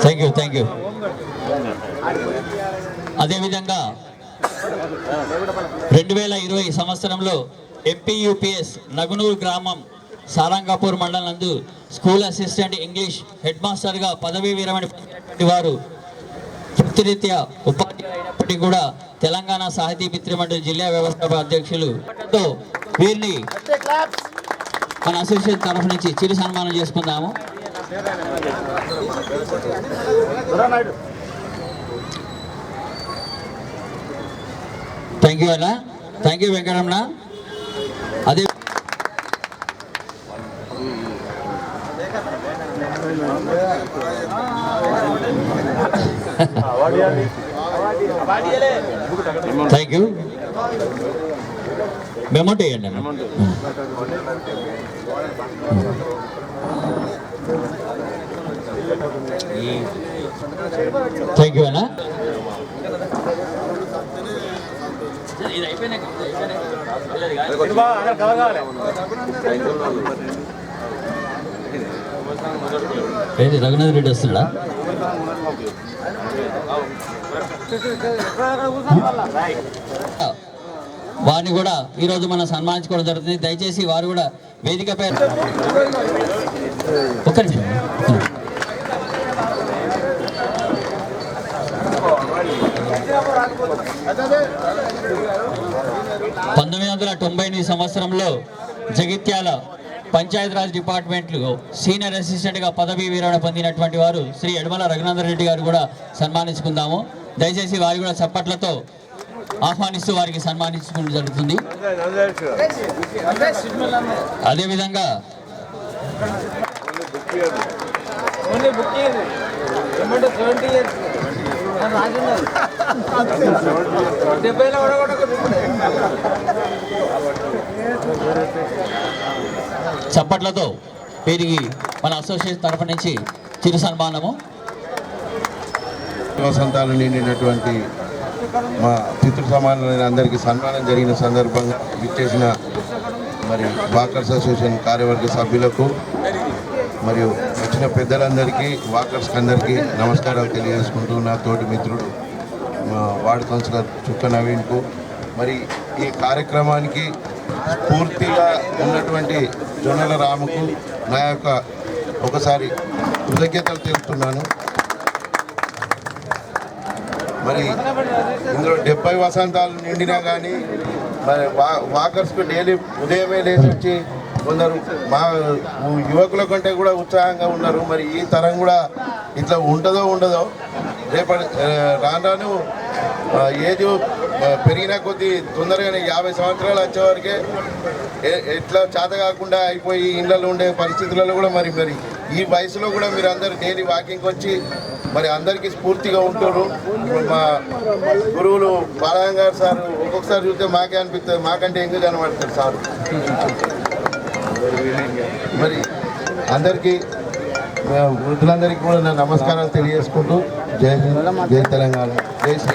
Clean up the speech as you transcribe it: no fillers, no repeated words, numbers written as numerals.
Thank you. అదేవిధంగా 2020 సంవత్సరంలో MPUPS Nagunur గ్రామం సారంగాపూర్ మండలం నందు స్కూల్ అసిస్టెంట్ ఇంగ్లీష్ హెడ్ మాస్టర్గా పదవీ విరమణ పొందినటువంటి వారు వృత్తిరీత్యా ఉపాధ్యాయులు అయినప్పటికీ కూడా తెలంగాణ సాహితీ మిత్రమండలి జిల్లా వ్యవస్థాపక అధ్యక్షులు వీరిని మన అసోసియేషన్ తరఫు నుంచి చిరు సన్మానం చేసుకుందాము. థ్యాంక్ యూ అన్న, థ్యాంక్ యూ వెంకటరమణ. అదే థ్యాంక్ యూ. అమౌంట్ వేయండి అన్న. థ్యాంక్ యూ అన్న. ఏంటి రఘునాథ్ రెడ్డి వస్తున్నాడా? వారిని కూడా ఈరోజు మనం సన్మానించుకోవడం జరుగుతుంది. దయచేసి వారు కూడా వేదికపై ఒక్క నిమిషం. 1998 సంవత్సరంలో జగిత్యాల పంచాయతీరాజ్ డిపార్ట్మెంట్లో సీనియర్ అసిస్టెంట్గా పదవీ విరమణ పొందినటువంటి వారు శ్రీ యడమల రఘునందన్ రెడ్డి గారు కూడా సన్మానించుకుందాము. దయచేసి వారి కూడా చప్పట్లతో ఆహ్వానిస్తూ వారికి సన్మానించుకోవడం జరుగుతుంది. అదేవిధంగా చప్పట్లతో వీరికి మన అసోసియేషన్ తరఫు నుంచి చిరు సన్మానము. వసంతాలు నిండినటువంటి మా పితృ సమానులైన అందరికీ సన్మానం జరిగిన సందర్భంగా విచ్చేసిన మరి వాకర్స్ అసోసియేషన్ కార్యవర్గ సభ్యులకు మరియు వచ్చిన పెద్దలందరికీ వాకర్స్కి అందరికీ నమస్కారాలు తెలియజేసుకుంటూ నా తోటి మిత్రుడు మా వార్డు కౌన్సిలర్ చుక్క నవీన్కు మరి ఈ కార్యక్రమానికి స్ఫూర్తిగా ఉన్నటువంటి జొన్నల రాముకు నా యొక్క ఒకసారి కృతజ్ఞతలు తెలుపుతున్నాను. మరి ఇందులో 70 వసంతాలు నిండినా కానీ మరి వాకర్స్కు డైలీ ఉదయమే లేచి వచ్చి కొందరు మా యువకుల కంటే కూడా ఉత్సాహంగా ఉన్నారు. మరి ఈ తరం కూడా ఇట్లా ఉంటుందో ఉండదో రేపటి రాను ఏజ్ పెరిగిన కొద్దీ తొందరగానే 50 సంవత్సరాలు వచ్చేవరకే ఎట్లా చేత కాకుండా అయిపోయి ఇళ్ళలో ఉండే పరిస్థితులలో కూడా మరి ఈ వయసులో కూడా మీరు అందరూ డైలీ వాకింగ్కి వచ్చి మరి అందరికీ స్ఫూర్తిగా ఉంటారు. మా గురువులు బాలయ్య గారు సార్ ఒక్కొక్కసారి చూస్తే మాకే అనిపిస్తుంది, మాకంటే ఎంగు కనబడతారు సార్. మరి అందరికీ వృద్ధులందరికీ కూడా నా నమస్కారాలు తెలియజేసుకుంటూ జై తెలంగాణ, జై శ్రీ